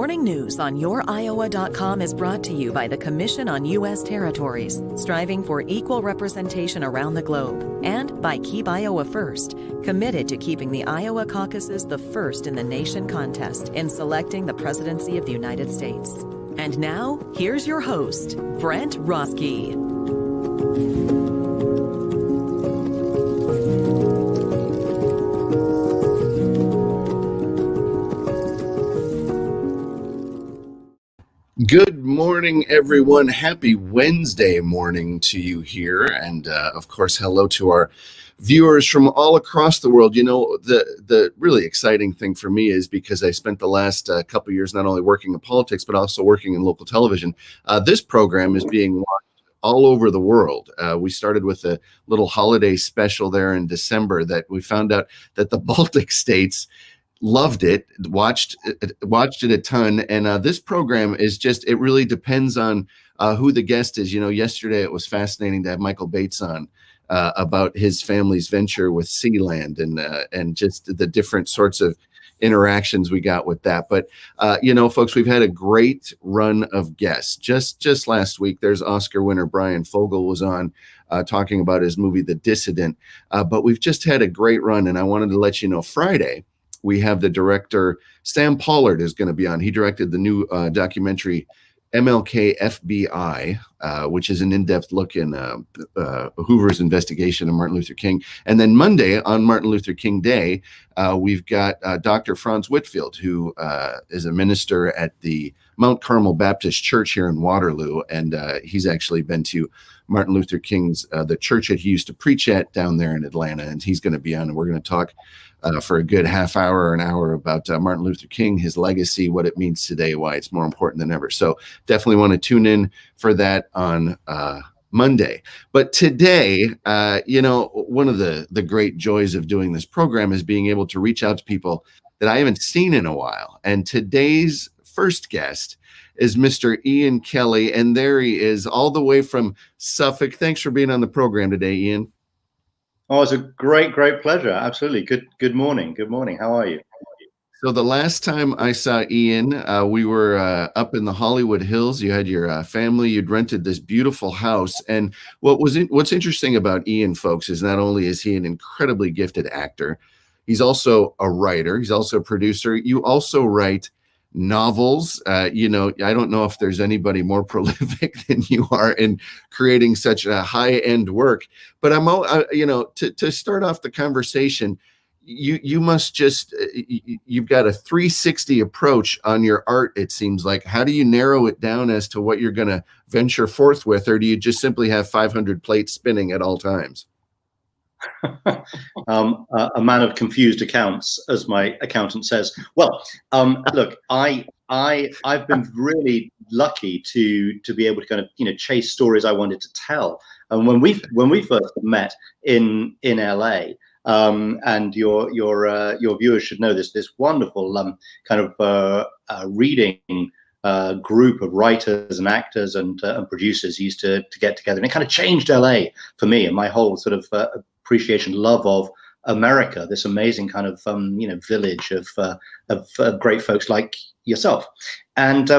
morning news on YourIowa.com is brought to you by the Commission on U.S. Territories, striving for equal representation around the globe, and by Keep Iowa First, committed to keeping the Iowa caucuses the first in the nation contest in selecting the presidency of the United States. And now, here's your host, Brent Roske. Good morning, everyone. Happy Wednesday morning to you here. And of course, hello to our viewers from all across the world. You know, the really exciting thing for me is because I spent the last couple of years not only working in politics, but also working in local television. This program is being watched all over the world. We started with a little holiday special there in December that we found out that the Baltic states loved it, watched it a ton. And this program is just, it really depends on who the guest is. You know, yesterday it was fascinating to have Michael Bates on about his family's venture with Sealand and just the different sorts of interactions we got with that. But, you know, folks, we've had a great run of guests. Just last week, there's Oscar winner Brian Fogel was on talking about his movie, The Dissident. But we've just had a great run. And I wanted to let you know, Friday, we have the director, Sam Pollard, is going to be on. He directed the new documentary, MLK FBI, which is an in-depth look in Hoover's investigation of Martin Luther King. And then Monday, on Martin Luther King Day, we've got Dr. Franz Whitfield, who is a minister at the Mount Carmel Baptist Church here in Waterloo. And he's actually been to Martin Luther King's, the church that he used to preach at down there in Atlanta. And he's going to be on, and we're going to talk for a good half hour or an hour about Martin Luther King, his legacy, what it means today, why it's more important than ever. So definitely want to tune in for that on Monday. But today, you know, one of the great joys of doing this program is being able to reach out to people that I haven't seen in a while. And today's first guest is Mr. Ian Kelly, and there he is all the way from Suffolk. Thanks for being on the program today, Ian. Oh, it's a great pleasure. Absolutely. Good morning. Good morning. How are you? So the last time I saw Ian, we were up in the Hollywood Hills. You had your family. You'd rented this beautiful house. And what's interesting about Ian, folks, is not only is he an incredibly gifted actor, he's also a writer. He's also a producer. You also write novels. You know, I don't know if there's anybody more prolific than you are in creating such a high-end work. But you know, to start off the conversation, you must just you've got a 360 approach on your art. It seems like. How do you narrow it down as to what you're going to venture forth with, or do you just simply have 500 plates spinning at all times? A man of confused accounts, as my accountant says. Well, look, I've been really lucky to be able to kind of, you know, chase stories I wanted to tell. And when we first met in LA, and your viewers should know this wonderful kind of reading group of writers and actors and producers used to get together, and it kind of changed LA for me and my whole sort of appreciation, love of America, this amazing kind of you know, village of great folks like yourself. And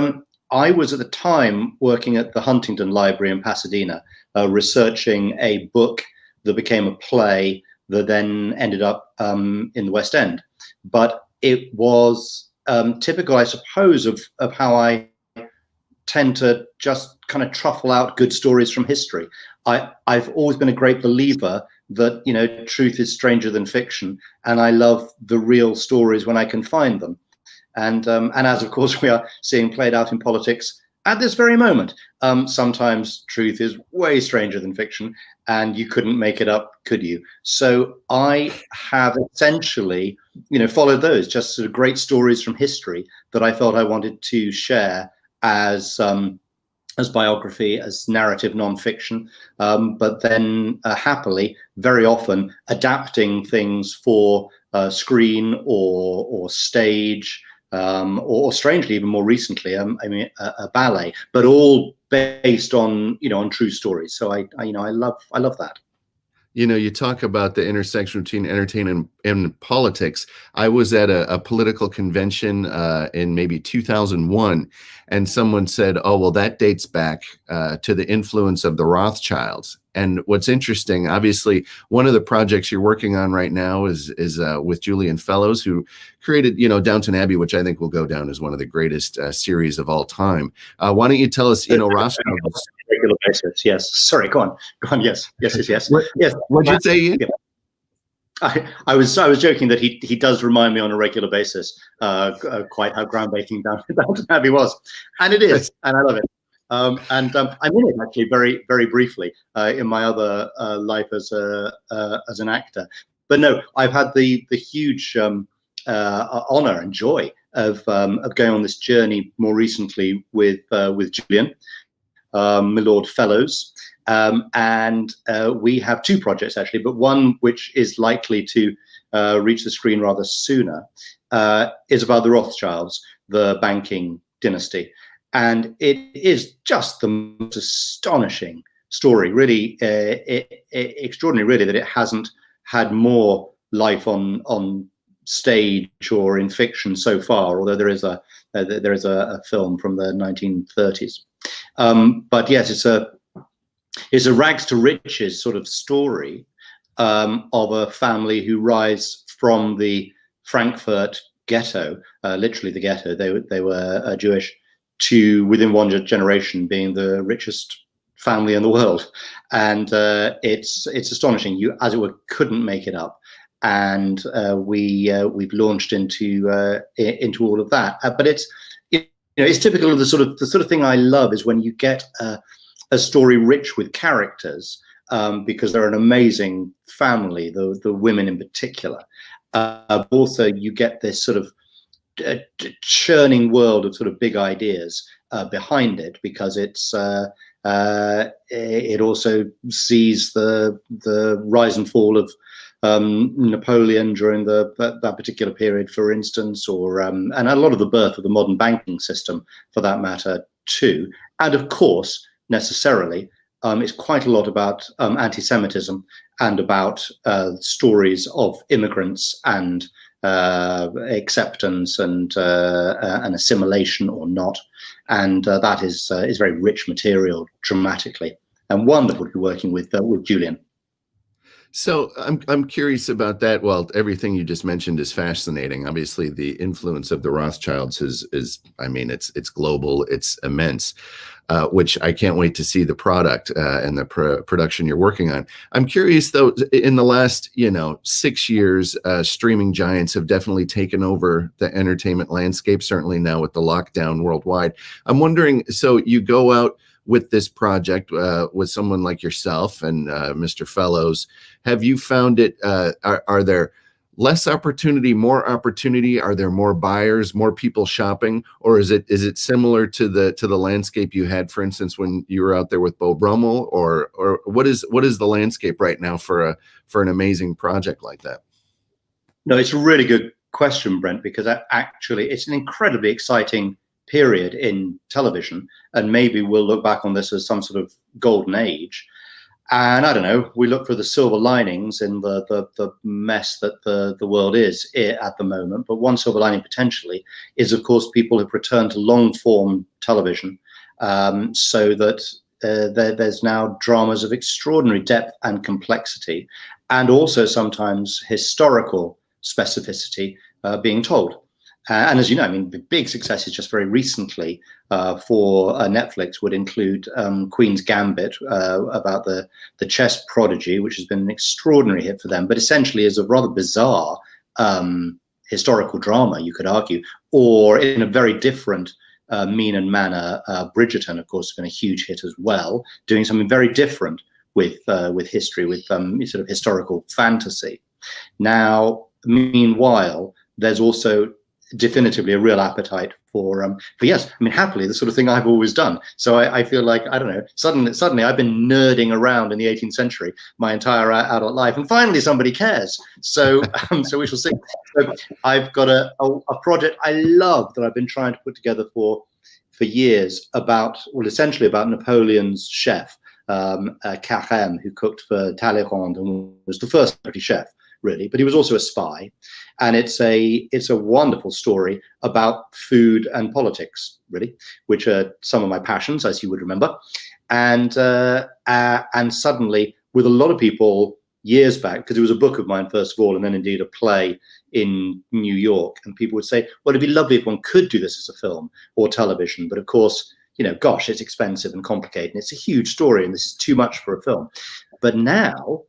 I was at the time working at the Huntington Library in Pasadena, researching a book that became a play that then ended up in the West End. But it was typical, I suppose, of how I tend to just kind of truffle out good stories from history. I've always been a great believer that, you know, truth is stranger than fiction, and I love the real stories when I can find them. And as of course we are seeing played out in politics at this very moment, sometimes truth is way stranger than fiction, and you couldn't make it up, could you? So I have essentially, you know, followed those just sort of great stories from history that I felt I wanted to share as biography, as narrative nonfiction, but then happily, very often adapting things for screen or stage, or strangely, even more recently, I mean, a ballet, but all based on, you know, on true stories. So I love that. You know, you talk about the intersection between entertainment and politics. I was at a political convention in maybe 2001, and someone said, "Oh, well, that dates back to the influence of the Rothschilds." And what's interesting, obviously, one of the projects you're working on right now is with Julian Fellowes, who created, Downton Abbey, which I think will go down as one of the greatest series of all time. Why don't you tell us, Rothschilds? Regular basis. Yes. Sorry. Go on. Go on. Yes. Yes. Yes. What'd you say, Ian? Yeah. I was joking that he does remind me on a regular basis quite how groundbreaking Downton Abbey was, and it is, and I love it. I'm in it actually very, very briefly in my other life as an actor. But no, I've had the huge honor and joy of going on this journey more recently with Julian, my Lord Fellowes, and we have two projects actually, but one which is likely to reach the screen rather sooner is about the Rothschilds, the banking dynasty. And it is just the most astonishing story, really extraordinary, really, that it hasn't had more life on stage or in fiction so far. Although there is a film from the 1930s, but yes, it's a rags to riches sort of story of a family who rise from the Frankfurt ghetto, literally the ghetto. They were Jewish, to within one generation being the richest family in the world, and it's astonishing. You, as it were, couldn't make it up, and we've launched into all of that. But it's typical of the sort of thing I love is when you get a story rich with characters, because they're an amazing family, the women in particular. Also, you get this sort of churning world of sort of big ideas behind it, because it also sees the rise and fall of Napoleon during that particular period, for instance, or and a lot of the birth of the modern banking system, for that matter, too. And of course, necessarily, it's quite a lot about anti-Semitism and about stories of immigrants and acceptance and assimilation or not, and that is very rich material dramatically, and wonderful to be working with Julian. So I'm curious about that. Well, everything you just mentioned is fascinating. Obviously, the influence of the Rothschilds is I mean, it's global, it's immense. Which I can't wait to see the product and the production you're working on. I'm curious, though, in the last 6 years, streaming giants have definitely taken over the entertainment landscape, certainly now with the lockdown worldwide. I'm wondering, so you go out with this project with someone like yourself and Mr. Fellowes. Have you found it, are there less opportunity, more opportunity? Are there more buyers, more people shopping, or is it similar to the landscape you had, for instance, when you were out there with Beau Brummel, or what is the landscape right now for an amazing project like that? No, it's a really good question, Brent, because actually it's an incredibly exciting period in television, and maybe we'll look back on this as some sort of golden age. And I don't know, we look for the silver linings in the mess that the world is at the moment. But one silver lining potentially is, of course, people have returned to long form television, so that there's now dramas of extraordinary depth and complexity, and also sometimes historical specificity being told. And as you know, I mean, the big successes just very recently for Netflix would include Queen's Gambit, about the chess prodigy, which has been an extraordinary hit for them, but essentially is a rather bizarre historical drama, you could argue, or in a very different mean and manner. Bridgerton, of course, has been a huge hit as well, doing something very different with history, with sort of historical fantasy. Now, meanwhile, there's also definitively a real appetite for yes, I mean, happily, the sort of thing I've always done. So I feel like, I don't know, suddenly I've been nerding around in the 18th century my entire adult life, and finally somebody cares. So so we shall see. So I've got a project I love that I've been trying to put together for years, about, well, essentially about Napoleon's chef, Carême, who cooked for Talleyrand and was the first celebrity chef, really, but he was also a spy. And it's a wonderful story about food and politics, really, which are some of my passions, as you would remember. And suddenly, with a lot of people years back, because it was a book of mine first of all, and then indeed a play in New York, and people would say, well, it'd be lovely if one could do this as a film or television, but of course, gosh, it's expensive and complicated, and it's a huge story, and this is too much for a film. But now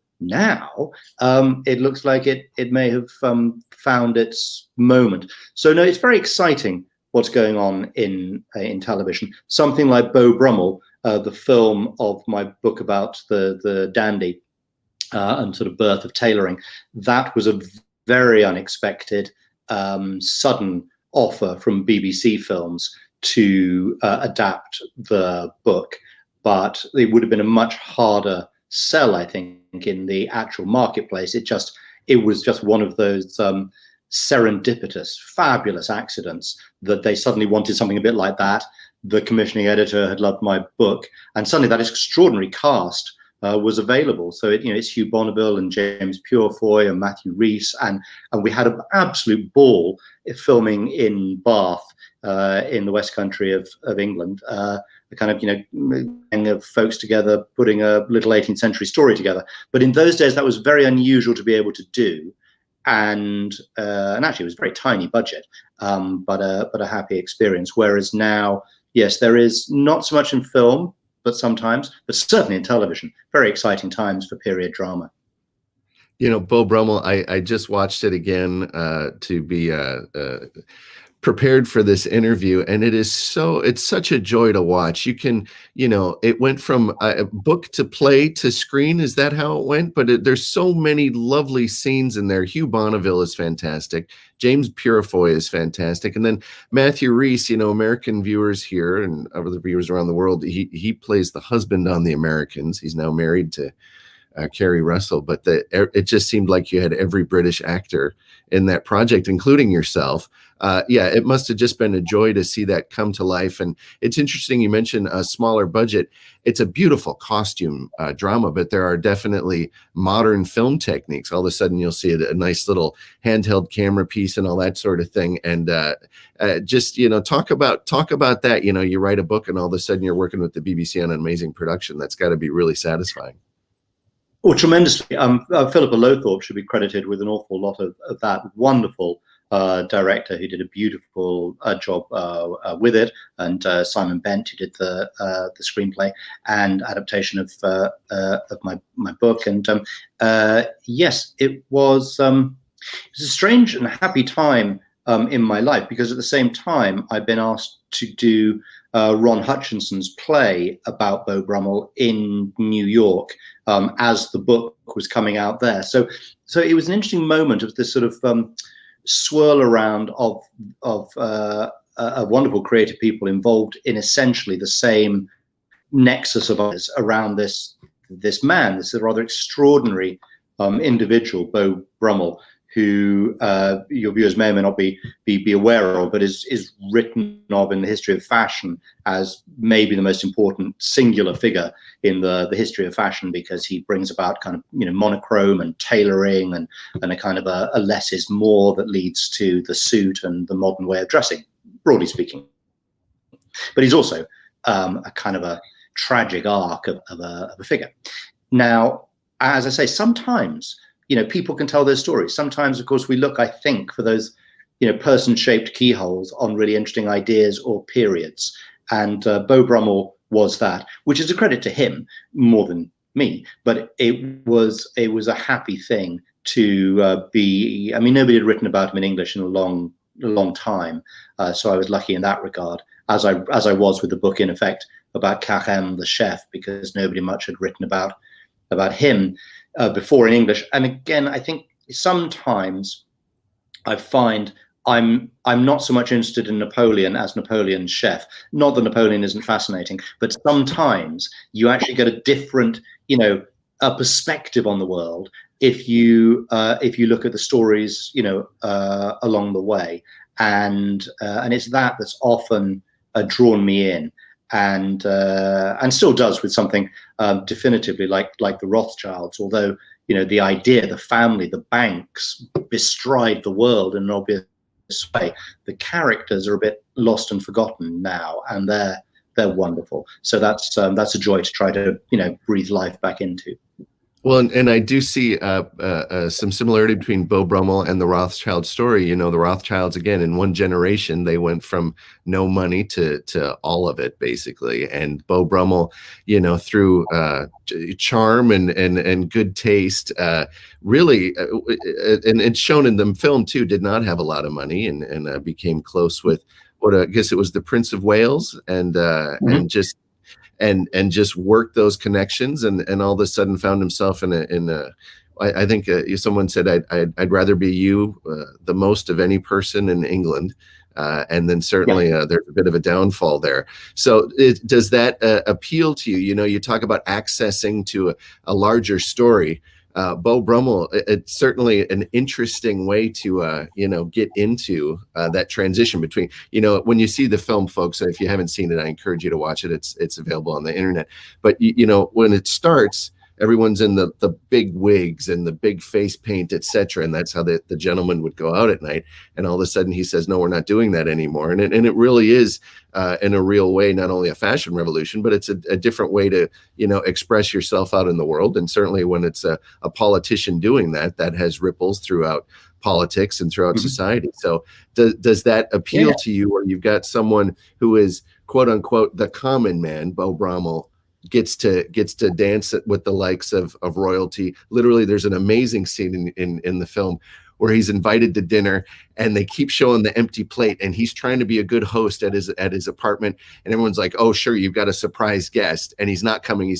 it looks like it may have found its moment. So no, it's very exciting what's going on in television. Something like Beau Brummel, the film of my book about the dandy and sort of birth of tailoring, that was a very unexpected, sudden offer from BBC Films to adapt the book, but it would have been a much harder sell, I think, in the actual marketplace. It was just one of those serendipitous, fabulous accidents that they suddenly wanted something a bit like that. The commissioning editor had loved my book, and suddenly that extraordinary cast was available. So it's Hugh Bonneville and James Purefoy and Matthew Rhys, and we had an absolute ball filming in Bath, in the West Country of England. A kind of gang of folks together putting a little 18th century story together. But in those days, that was very unusual to be able to do, and actually it was a very tiny budget, but a happy experience. Whereas now, yes, there is not so much in film, but certainly in television, very exciting times for period drama. Beau Brummel, I just watched it again to be prepared for this interview, and it's such a joy to watch. You can, it went from a book to play to screen. Is that how it went? But there's so many lovely scenes in there. Hugh Bonneville is fantastic. James Purefoy is fantastic. And then Matthew Rhys, American viewers here and other viewers around the world, he plays the husband on The Americans. He's now married to Kerry Russell, but it just seemed like you had every British actor in that project, including yourself. It must have just been a joy to see that come to life. And it's interesting, you mentioned a smaller budget. It's a beautiful costume drama, but there are definitely modern film techniques. All of a sudden you'll see a nice little handheld camera piece and all that sort of thing. And just, talk about that. You write a book and all of a sudden you're working with the BBC on an amazing production. That's got to be really satisfying. Oh, tremendously. Philippa Lowthorpe should be credited with an awful lot of that. Wonderful director who did a beautiful job with it, and Simon Bent, who did the screenplay and adaptation of my book. And yes, it was a strange and happy time in my life, because at the same time I've been asked to do Ron Hutchinson's play about Beau Brummel in New York as the book was coming out there. So it was an interesting moment of this sort of swirl around of wonderful creative people involved in essentially the same nexus of others around this man, this rather extraordinary individual, Beau Brummel, who your viewers may or may not be aware of, but is written of in the history of fashion as maybe the most important singular figure in the history of fashion, because he brings about kind of monochrome and tailoring and a kind of a less is more that leads to the suit and the modern way of dressing, broadly speaking. But he's also a kind of a tragic arc of a figure. Now, as I say, sometimes people can tell their stories. Sometimes, of course, we look, I think, for those, person-shaped keyholes on really interesting ideas or periods. And Beau Brummel was that, which is a credit to him more than me. But it was a happy thing to be. I mean, nobody had written about him in English in a long time. So I was lucky in that regard, as I was with the book, in effect, about Carême the chef, because nobody much had written about him before in English. And again, I think sometimes I find I'm not so much interested in Napoleon as Napoleon's chef. Not that Napoleon isn't fascinating, but sometimes you actually get a different, a perspective on the world if you look at the stories, along the way, and it's that's often drawn me in. and still does with something definitively like the Rothschilds. Although, you know, the idea, the family, the banks bestride the world in an obvious way. The characters are a bit lost and forgotten now, and they're wonderful. So that's a joy to try to, you know, breathe life back into. Well, and I do see some similarity between Beau Brummel and the Rothschild story. You know, the Rothschilds, again, in one generation, they went from no money to all of it, basically. And Beau Brummel, you know, through charm and good taste, really, and it's shown in the film too, did not have a lot of money, and became close with what I guess it was the Prince of Wales, and just. And just worked those connections, and all of a sudden found himself in a I think someone said I'd rather be you the most of any person in England, and then certainly there's a bit of a downfall there. So does that appeal to you? You know, you talk about accessing to a larger story. Beau Brummel, it's certainly an interesting way to, you know, get into that transition between, you know, when you see the film, folks, if you haven't seen it, I encourage you to watch it. It's available on the internet. But, you know, when it starts, everyone's in the big wigs and the big face paint, etc. And that's how the gentleman would go out at night. And all of a sudden he says, no, we're not doing that anymore. And it really is, in a real way, not only a fashion revolution, but it's a different way to, you know, express yourself out in the world. And certainly when it's a politician doing that, that has ripples throughout politics and throughout society. So does that appeal to you, or you've got someone who is, quote unquote, the common man, Beau Brummel, gets to dance with the likes of royalty? Literally, there's an amazing scene in the film where he's invited to dinner, and they keep showing the empty plate, and he's trying to be a good host at his apartment, and everyone's like, oh sure, you've got a surprise guest, and he's not coming.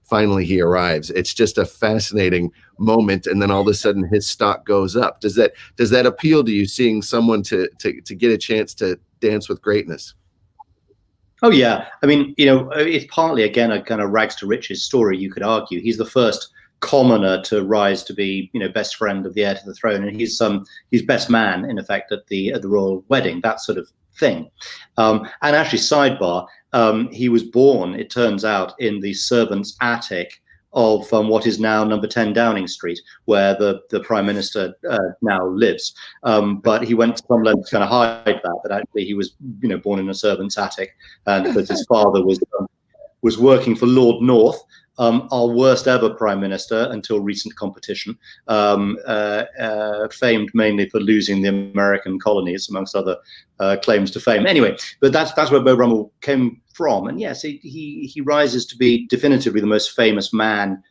Finally he arrives. It's just a fascinating moment, and then all of a sudden his stock goes up. Does that appeal to you, seeing someone to get a chance to dance with greatness? Oh yeah, I mean, you know, it's partly, again, a kind of rags to riches story, you could argue. He's the first commoner to rise to be, you know, best friend of the heir to the throne, and he's best man, in effect, at the royal wedding, that sort of thing. And actually, sidebar, he was born, it turns out, in the servants' attic of what is now number 10 Downing Street, where the Prime Minister now lives. But he went to some lengths to kind of hide that actually he was, you know, born in a servant's attic, and that his father was working for Lord North, our worst ever Prime Minister until recent competition, famed mainly for losing the American colonies, amongst other claims to fame. Anyway, but that's where Beau Brummel came from. And yes, he rises to be definitively the most famous man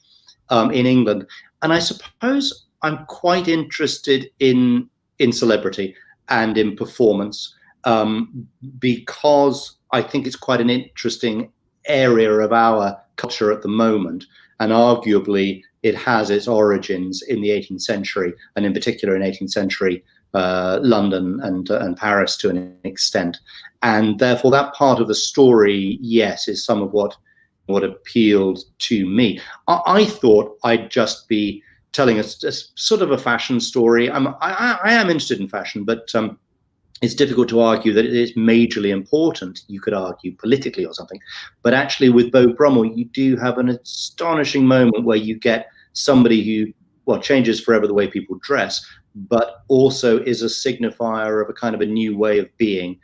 in England. And I suppose I'm quite interested in celebrity and in performance, because I think it's quite an interesting area of our culture at the moment, and arguably it has its origins in the 18th century, and in particular in 18th century London and Paris to an extent. And therefore that part of the story, yes, is some of what appealed to me. I thought I'd just be telling a sort of a fashion story. I am interested in fashion, but it's difficult to argue that it is majorly important, you could argue, politically or something. But actually with Beau Brummel, you do have an astonishing moment where you get somebody who, well, changes forever the way people dress, but also is a signifier of a kind of a new way of being,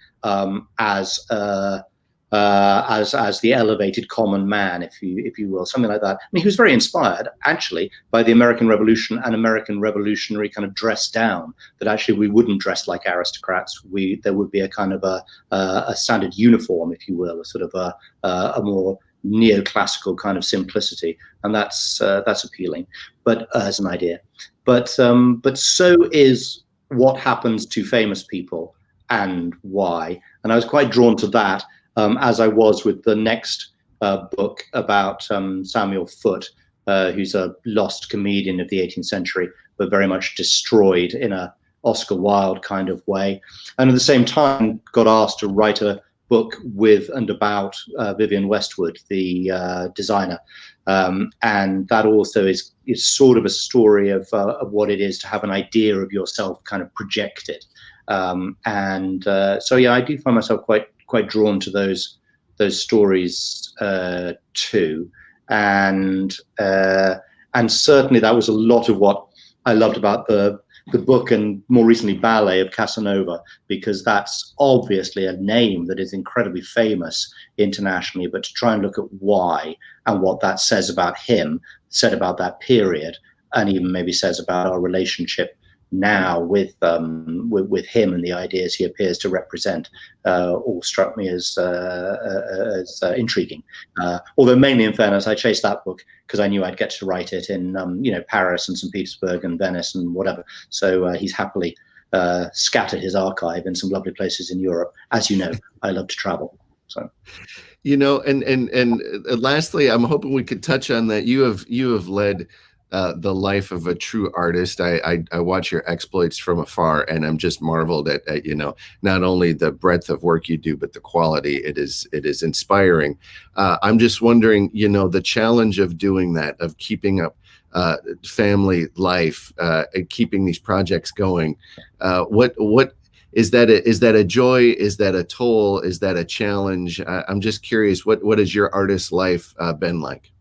as the elevated common man, if you will, something like that. I mean, he was very inspired, actually, by the American Revolution and American revolutionary kind of dress down, that actually we wouldn't dress like aristocrats. There would be a kind of a standard uniform, if you will, a sort of a more neoclassical kind of simplicity, and that's appealing, but as an idea. But so is what happens to famous people and why. And I was quite drawn to that, as I was with the next book about Samuel Foote, who's a lost comedian of the 18th century, but very much destroyed in a Oscar Wilde kind of way. And at the same time got asked to write a book with and about Vivienne Westwood, the designer. And that also is sort of a story of what it is to have an idea of yourself kind of projected. So yeah, I do find myself quite drawn to those those stories too, and certainly that was a lot of what I loved about the book, and more recently Ballet of Casanova, because that's obviously a name that is incredibly famous internationally, but to try and look at why and what that says about him, said about that period, and even maybe says about our relationship now with him and the ideas he appears to represent, all struck me as intriguing. Although mainly, in fairness, I chased that book because I knew I'd get to write it in Paris and St. Petersburg and Venice and whatever. So he's happily scattered his archive in some lovely places in Europe. As you know, I love to travel. So. And lastly, I'm hoping we could touch on that. You have led the life of a true artist. I watch your exploits from afar, and I'm just marveled at not only the breadth of work you do, but the quality. It is inspiring. I'm just wondering, the challenge of doing that, of keeping up family life, keeping these projects going. What is that? Is that a joy? Is that a toll? Is that a challenge? I'm just curious. What has your artist life been like?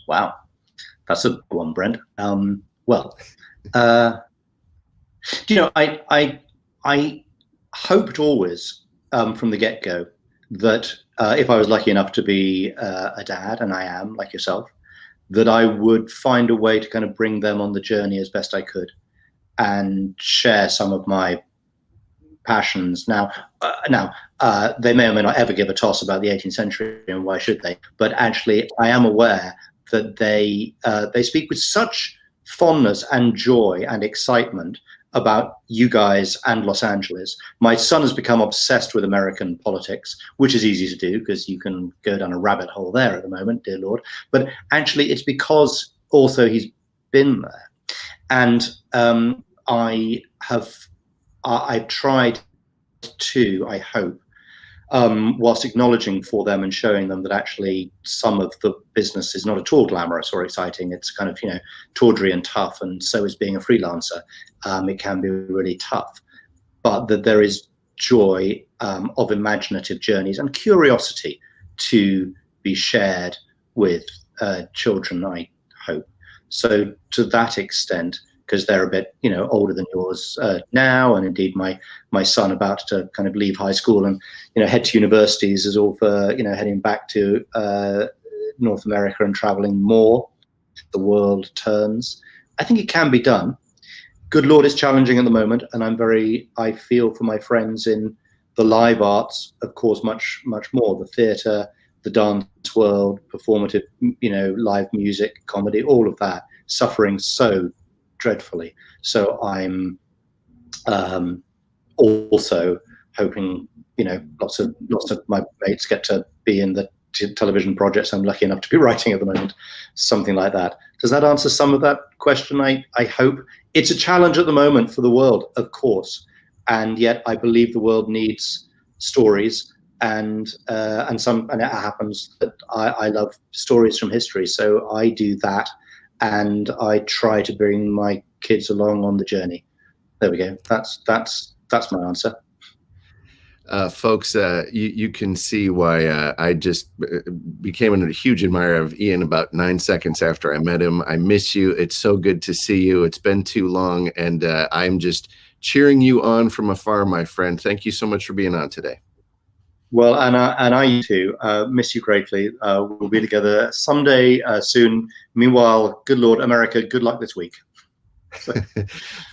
Wow. That's a big one, Brent. I hoped always from the get-go that if I was lucky enough to be a dad, and I am, like yourself, that I would find a way to kind of bring them on the journey as best I could and share some of my passions. Now, they may or may not ever give a toss about the 18th century, and why should they? But actually, I am aware that they speak with such fondness and joy and excitement about you guys and Los Angeles. My son has become obsessed with American politics, which is easy to do because you can go down a rabbit hole there at the moment, dear Lord. But actually, it's because also he's been there. And I've tried to, I hope, whilst acknowledging for them and showing them that actually some of the business is not at all glamorous or exciting. It's kind of, tawdry and tough, and so is being a freelancer. It can be really tough, but that there is joy of imaginative journeys and curiosity to be shared with children, I hope. So to that extent, because they're a bit, older than yours now, and indeed my son about to kind of leave high school and, head to universities is all for, heading back to North America and traveling more. The world turns. I think it can be done. Good Lord, it's challenging at the moment, and I feel for my friends in the live arts, of course, much, much more. The theatre, the dance world, performative, live music, comedy, all of that, suffering so dreadfully. So I'm also hoping, lots of my mates get to be in the television projects I'm lucky enough to be writing at the moment, something like that. Does that answer some of that question? I hope. It's a challenge at the moment for the world, of course, and yet I believe the world needs stories, and it happens that I love stories from history, so I do that. And I try to bring my kids along on the journey. There we go. That's my answer. Folks, you can see why I just became a huge admirer of Ian about 9 seconds after I met him. I miss you. It's so good to see you. It's been too long, and I'm just cheering you on from afar, my friend. Thank you so much for being on today. Well, and I too miss you greatly. We'll be together someday soon. Meanwhile, good Lord, America, good luck this week.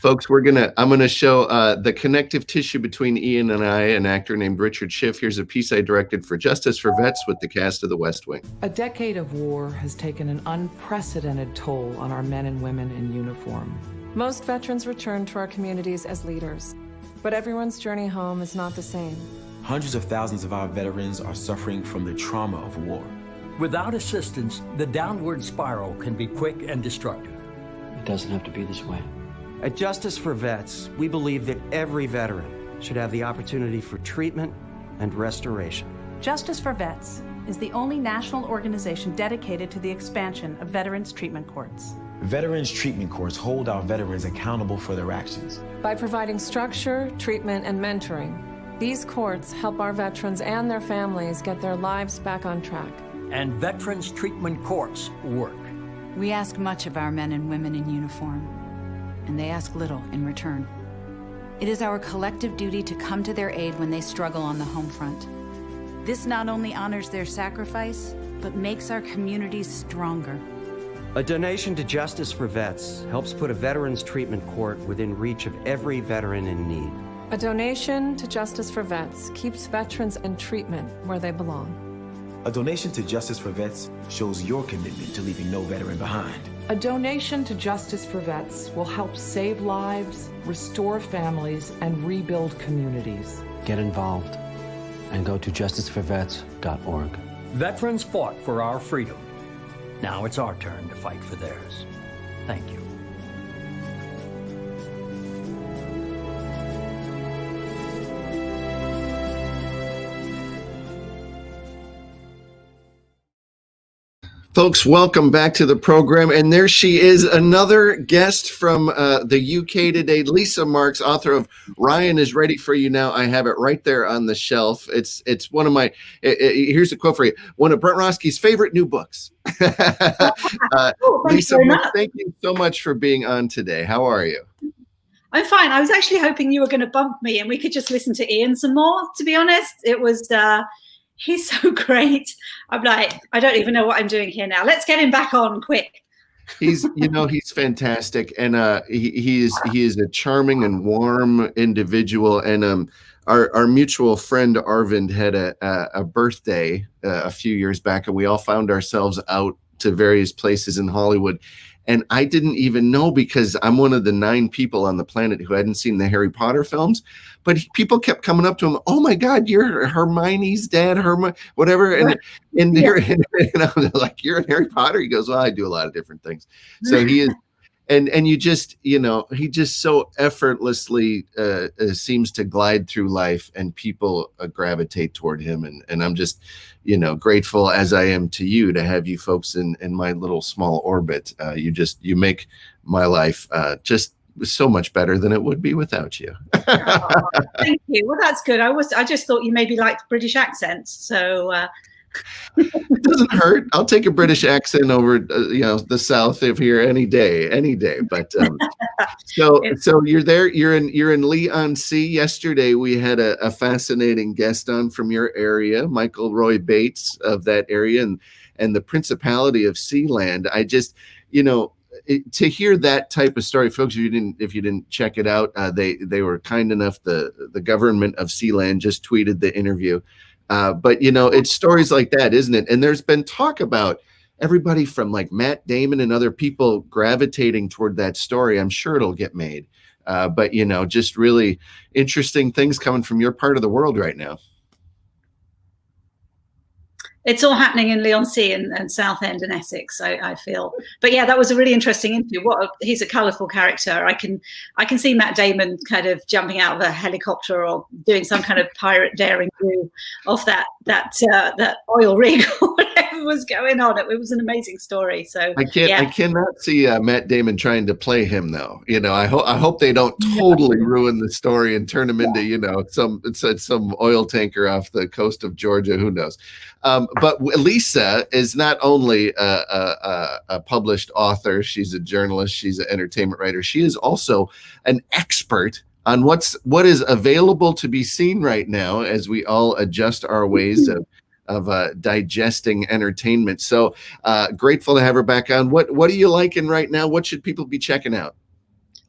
Folks, I'm gonna show the connective tissue between Ian and I, an actor named Richard Schiff. Here's a piece I directed for Justice for Vets with the cast of The West Wing. A decade of war has taken an unprecedented toll on our men and women in uniform. Most veterans return to our communities as leaders, but everyone's journey home is not the same. Hundreds of thousands of our veterans are suffering from the trauma of war. Without assistance, the downward spiral can be quick and destructive. It doesn't have to be this way. At Justice for Vets, we believe that every veteran should have the opportunity for treatment and restoration. Justice for Vets is the only national organization dedicated to the expansion of veterans' treatment courts. Veterans treatment courts hold our veterans accountable for their actions. By providing structure, treatment, and mentoring, These courts help our veterans and their families get their lives back on track. And Veterans Treatment Courts work. We ask much of our men and women in uniform, and they ask little in return. It is our collective duty to come to their aid when they struggle on the home front. This not only honors their sacrifice, but makes our communities stronger. A donation to Justice for Vets helps put a veterans treatment court within reach of every veteran in need. A donation to Justice for Vets keeps veterans in treatment where they belong. A donation to Justice for Vets shows your commitment to leaving no veteran behind. A donation to Justice for Vets will help save lives, restore families, and rebuild communities. Get involved and go to justiceforvets.org. Veterans fought for our freedom. Now it's our turn to fight for theirs. Thank you. Folks, welcome back to the program. And there she is, another guest from the UK today, Lisa Marks, author of Ryan is Ready for You Now. I have it right there on the shelf. It's one of my, here's a quote for you, one of Brent Roske's favorite new books. Lisa Marks, thank you so much for being on today. How are you? I'm fine. I was actually hoping you were going to bump me and we could just listen to Ian some more, to be honest. It was... he's so great. I'm like, I don't even know what I'm doing here now. Let's get him back on quick. He's fantastic. And he is a charming and warm individual. And our mutual friend Arvind had a birthday a few years back, and we all found ourselves out to various places in Hollywood. And I didn't even know, because I'm one of the 9 people on the planet who hadn't seen the Harry Potter films. But people kept coming up to him, "Oh my God, you're Hermione's dad, whatever." And I was like, "You're in Harry Potter?" He goes, "Well, I do a lot of different things." So he is, and you just, he just so effortlessly seems to glide through life, and people gravitate toward him. And I'm just, grateful, as I am to you, to have you folks in my little small orbit. You make my life just so much better than it would be without you. Thank you. Well, that's good. I just thought you maybe liked British accents, so it doesn't hurt. I'll take a British accent over the South of here any day. But so you're there, you're in Leigh-on-Sea. Yesterday we had a fascinating guest on from your area, Michael Roy Bates of that area, and the Principality of Sealand. I just, to hear that type of story, folks, if you didn't check it out, they were kind enough. The government of Sealand just tweeted the interview. But it's stories like that, isn't it? And there's been talk about everybody from like Matt Damon and other people gravitating toward that story. I'm sure it'll get made. But just really interesting things coming from your part of the world right now. It's all happening in Leigh-on-Sea and Southend and Essex, I feel. But yeah, that was a really interesting interview. He's a colourful character. I can see Matt Damon kind of jumping out of a helicopter or doing some kind of pirate daring do off that oil rig or whatever was going on. It was an amazing story. So I cannot see Matt Damon trying to play him though. I hope they don't totally ruin the story and turn him into some oil tanker off the coast of Georgia. Who knows? But Lisa is not only a published author, she's a journalist, she's an entertainment writer. She is also an expert on what is available to be seen right now as we all adjust our ways of digesting entertainment. So grateful to have her back on. What are you liking right now? What should people be checking out?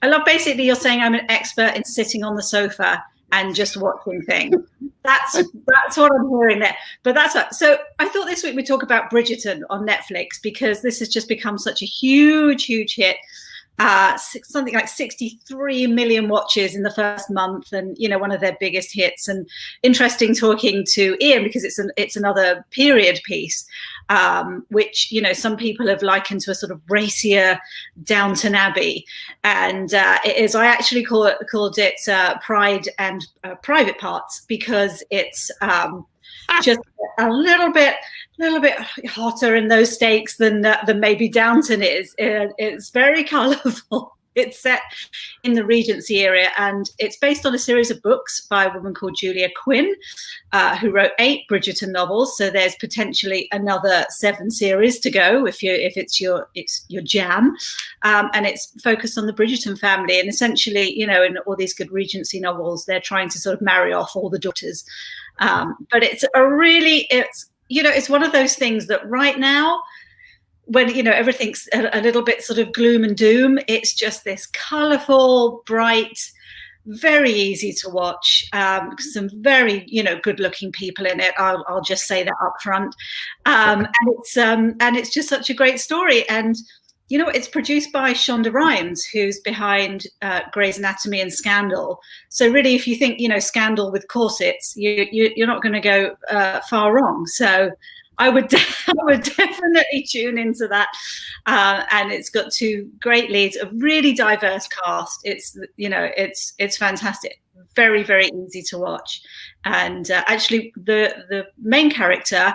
I love, basically, you're saying I'm an expert in sitting on the sofa and just watching things. That's what I'm hearing there. But so I thought this week we'd talk about Bridgerton on Netflix, because this has just become such a huge hit. Something like 63 million watches in the first month, and one of their biggest hits. And interesting talking to Ian, because it's another period piece, which some people have likened to a sort of racier Downton Abbey, and it is. I actually called it Pride and Private Parts, because it's just a little bit hotter in those stakes than maybe Downton is. It's very colourful. It's set in the Regency era, and it's based on a series of books by a woman called Julia Quinn, who wrote 8 Bridgerton novels. So there's potentially another 7 series to go if it's your jam, and it's focused on the Bridgerton family. And essentially, you know, in all these good Regency novels, they're trying to sort of marry off all the daughters. But it's one of those things that right now, when, you know, everything's a little bit sort of gloom and doom, it's just this colorful, bright, very easy to watch, some very, you know, good looking people in it. I'll just say that up front. And it's just such a great story. And, you know, it's produced by Shonda Rhimes, who's behind Grey's Anatomy and Scandal. So really, if you think, you know, Scandal with corsets, you're not going to go far wrong. So I would definitely tune into that. And it's got 2 great leads, a really diverse cast. It's, you know, it's fantastic. Very, very easy to watch. And actually, the main character,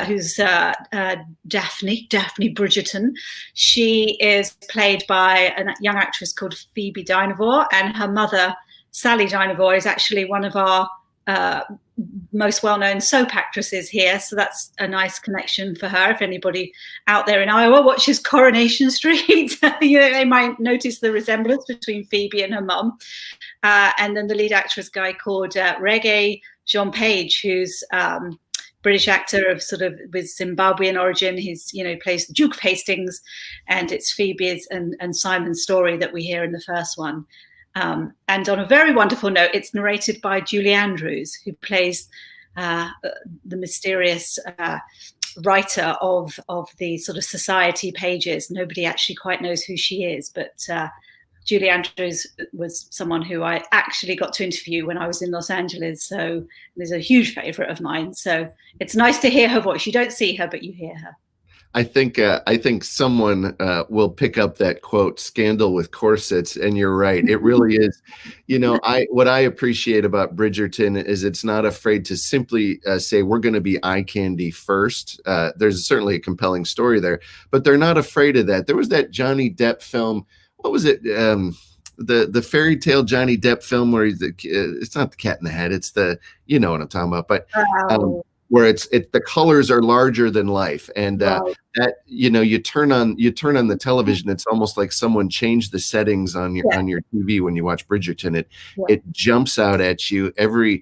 who's Daphne Bridgerton, she is played by a young actress called Phoebe Dynevor, and her mother, Sally Dynevor, is actually one of our most well-known soap actresses here. So that's a nice connection for her. If anybody out there in Iowa watches Coronation Street, you know, they might notice the resemblance between Phoebe and her mum. And then the lead actress guy called Reggae Jean Page, who's British actor of sort of with Zimbabwean origin. He's, you know, plays the Duke of Hastings, and it's Phoebe's and Simon's story that we hear in the first one. And on a very wonderful note, it's narrated by Julie Andrews, who plays the mysterious writer of the sort of society pages. Nobody actually quite knows who she is, but Julie Andrews was someone who I actually got to interview when I was in Los Angeles. So there's a huge favorite of mine. So it's nice to hear her voice. You don't see her, but you hear her. I think someone will pick up that quote, "Scandal with corsets," and you're right. It really is. You know, what I appreciate about Bridgerton is it's not afraid to simply say we're going to be eye candy first. There's certainly a compelling story there, but they're not afraid of that. There was that Johnny Depp film. What was it? The fairy tale Johnny Depp film where it's not the Cat in the Hat. It's you know what I'm talking about, but. Where it's the colors are larger than life, and that, you know, you turn on the television, it's almost like someone changed the settings on your TV when you watch Bridgerton. It jumps out at you. Every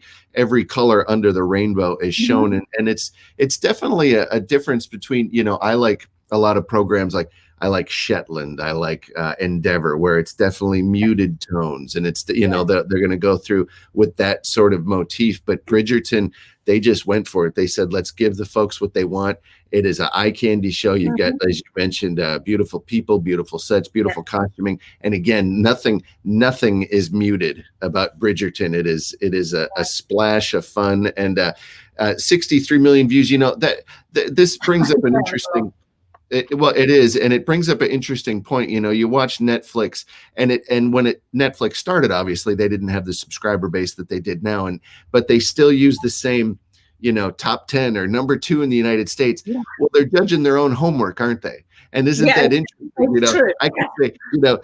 color under the rainbow is shown, and it's definitely a difference between, you know, I like a lot of programs like I like Shetland, I like Endeavor, where it's definitely muted tones, and it's, you know, they're going to go through with that sort of motif. But Bridgerton, they just went for it. They said, let's give the folks what they want. It is an eye candy show. You've got, as you mentioned, beautiful people, beautiful sets, beautiful costuming, and again, nothing is muted about Bridgerton. It is a splash of fun, and 63 million views. You know that this brings up an interesting. It is, and it brings up an interesting point. You know, you watch Netflix, and when Netflix started, obviously they didn't have the subscriber base that they did now, but they still use the same, you know, top 10 or number 2 in the United States. Yeah. Well, they're judging their own homework, aren't they? And isn't that interesting? You know, true. I could say, you know,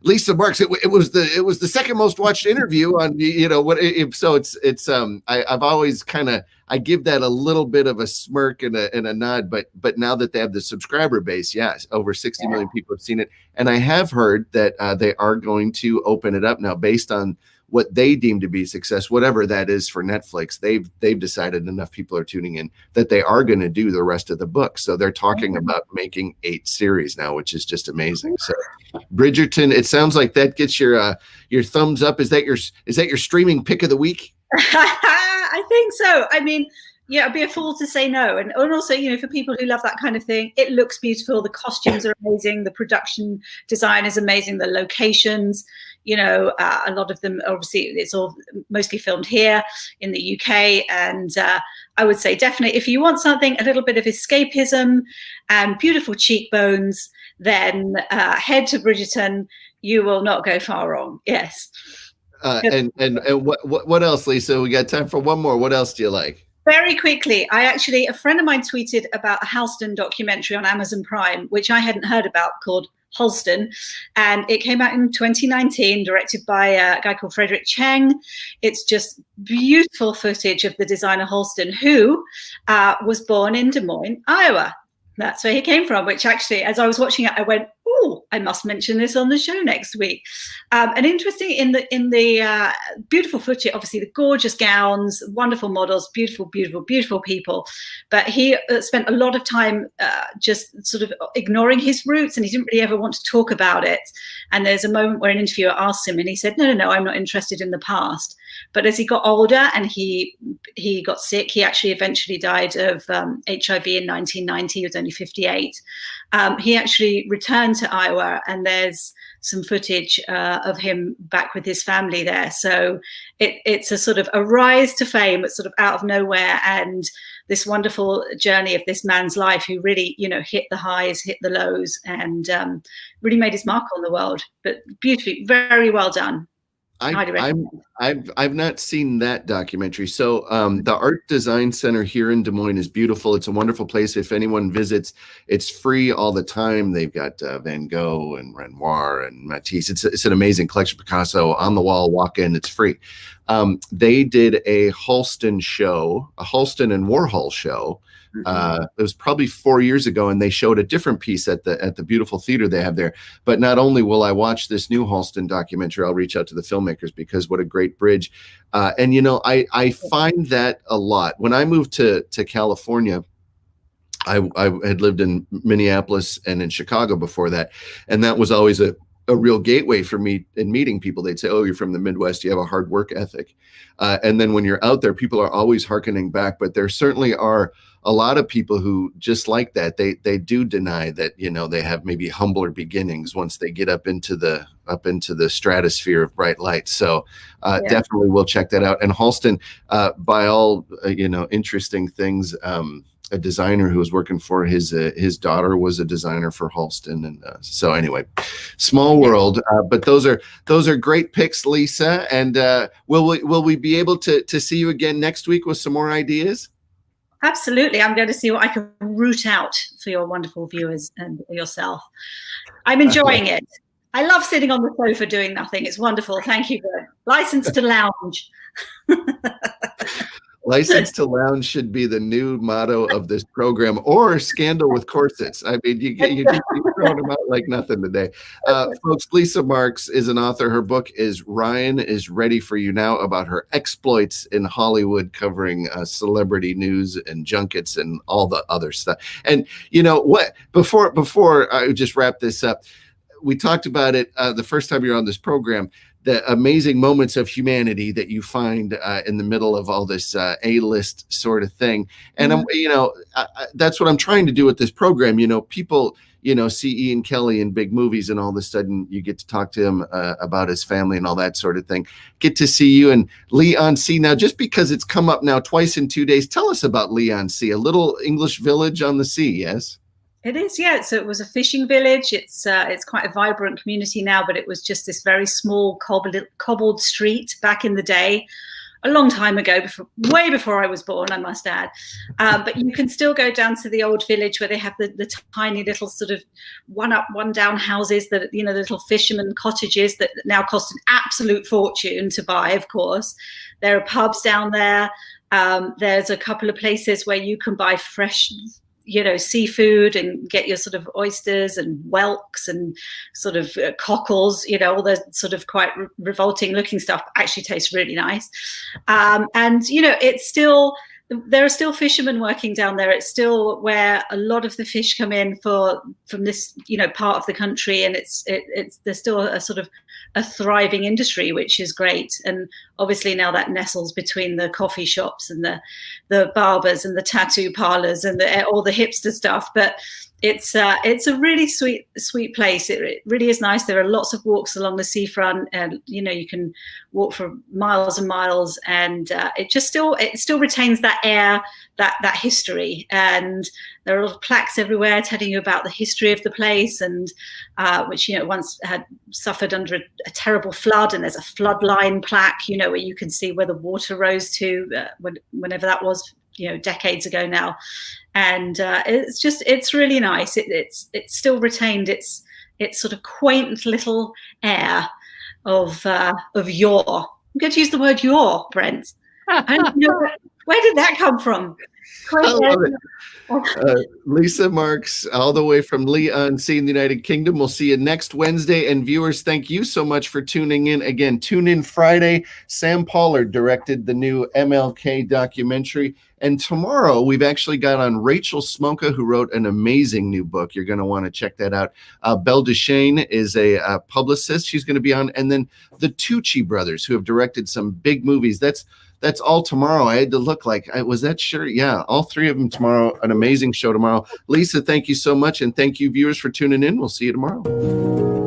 Lisa Marks. It was the second most watched interview on, you know, what. So it's I've always kind of, I give that a little bit of a smirk and a nod. But now that they have the subscriber base, yes, over 60 million people have seen it, and I have heard that they are going to open it up now based on what they deem to be success, whatever that is for Netflix. They've decided enough people are tuning in that they are going to do the rest of the book. So they're talking about making 8 series now, which is just amazing. So Bridgerton, it sounds like that gets your thumbs up. Is that your streaming pick of the week? I think so. I mean, yeah, I'd be a fool to say no. And also, you know, for people who love that kind of thing, it looks beautiful. The costumes are amazing. The production design is amazing. The locations, you know, a lot of them, obviously, it's all mostly filmed here in the UK. And I would say definitely, if you want something, a little bit of escapism and beautiful cheekbones, then head to Bridgerton. You will not go far wrong. Yes. And what else, Lisa? We got time for one more. What else do you like? Very quickly, a friend of mine tweeted about a Halston documentary on Amazon Prime, which I hadn't heard about, called Halston, and it came out in 2019, directed by a guy called Frederick Cheng. It's just beautiful footage of the designer Halston, who was born in Des Moines, Iowa. That's where he came from, which actually, as I was watching it, I went, oh, I must mention this on the show next week. And interesting in the beautiful footage, obviously the gorgeous gowns, wonderful models, beautiful, beautiful, beautiful people. But he spent a lot of time just sort of ignoring his roots, and he didn't really ever want to talk about it. And there's a moment where an interviewer asked him, and he said, no, I'm not interested in the past. But as he got older and he got sick, he actually eventually died of HIV in 1990. He was only 58. He actually returned to Iowa, and there's some footage of him back with his family there. So it's a sort of a rise to fame. It's sort of out of nowhere, and this wonderful journey of this man's life who really, hit the highs, hit the lows, and really made his mark on the world. But beautifully, very well done. I've not seen that documentary. So the Art Design Center here in Des Moines is beautiful. It's a wonderful place. If anyone visits, it's free all the time. They've got Van Gogh and Renoir and Matisse. It's an amazing collection. Picasso on the wall. Walk in. It's free. They did a Halston show, a Halston and Warhol show. It was probably 4 years ago, and they showed a different piece at the beautiful theater they have there. But not only will I watch this new Halston documentary, I'll reach out to the filmmakers, because what a great bridge. And I find that a lot. When I moved to California, I had lived in Minneapolis and in Chicago before that, and that was always a real gateway for me in meeting people. They'd say, oh, you're from the Midwest, you have a hard work ethic. And then when you're out there, people are always hearkening back, but there certainly are a lot of people who just like that. They do deny that, they have maybe humbler beginnings once they get up into the stratosphere of bright light. So definitely we'll check that out. And Halston, by all, interesting things, a designer who was working for his daughter was a designer for Halston. And so anyway, small world, but those are great picks, Lisa. And will we be able to see you again next week with some more ideas? Absolutely. I'm going to see what I can root out for your wonderful viewers and yourself. I'm enjoying it. I love sitting on the sofa doing nothing. It's wonderful. Thank you. License to lounge. License to lounge should be the new motto of this program, or scandal with corsets. I mean, you're throwing them out like nothing today. Folks, Lisa Marks is an author. Her book is Ryan is Ready for You Now, about her exploits in Hollywood, covering celebrity news and junkets and all the other stuff. And what? Before I just wrap this up, we talked about it the first time you're on this program. The amazing moments of humanity that you find in the middle of all this A-list sort of thing. And that's what I'm trying to do with this program. People, see Ian Kelly in big movies, and all of a sudden you get to talk to him about his family and all that sort of thing. Get to see you and Leon C. Now, just because it's come up now twice in 2 days, tell us about Leon C., a little English village on the sea, yes? It is, yeah. So it was a fishing village. It's quite a vibrant community now, but it was just this very small cobbled street back in the day, a long time ago, way before I was born, I must add. But you can still go down to the old village where they have the tiny little sort of one up, one down houses, that the little fisherman cottages that now cost an absolute fortune to buy, of course. There are pubs down there. There's a couple of places where you can buy fresh seafood and get your sort of oysters and whelks and sort of cockles, all the sort of quite revolting looking stuff actually tastes really nice. And it's still, there are still fishermen working down there. It's still where a lot of the fish come in from this, part of the country. And there's still a sort of a thriving industry, which is great. And obviously now that nestles between the coffee shops and the barbers and the tattoo parlors and all the hipster stuff. But it's a really sweet place. It really is nice. There are lots of walks along the seafront, and you can walk for miles and miles, and it still retains that air, that history. And there are a lot of plaques everywhere telling you about the history of the place, and which once had suffered under a terrible flood, and there's a floodline plaque, where you can see where the water rose to whenever that was, decades ago now. And it's really nice. It's still retained its its sort of quaint little air of yore. I'm going to use the word yore, Brent. I don't know, where did that come from? I love it. Lisa Marks, all the way from Leigh-on-Sea in the United Kingdom. We'll see you next Wednesday. And viewers, thank you so much for tuning in. Again, tune in Friday. Sam Pollard directed the new MLK documentary. And tomorrow, we've actually got on Rachel Smoka, who wrote an amazing new book. You're going to want to check that out. Belle Duchesne is a publicist. She's going to be on. And then the Tucci brothers, who have directed some big movies. That's all tomorrow. I had to look like, was that sure? Yeah, all three of them tomorrow. An amazing show tomorrow. Lisa, thank you so much. And thank you, viewers, for tuning in. We'll see you tomorrow.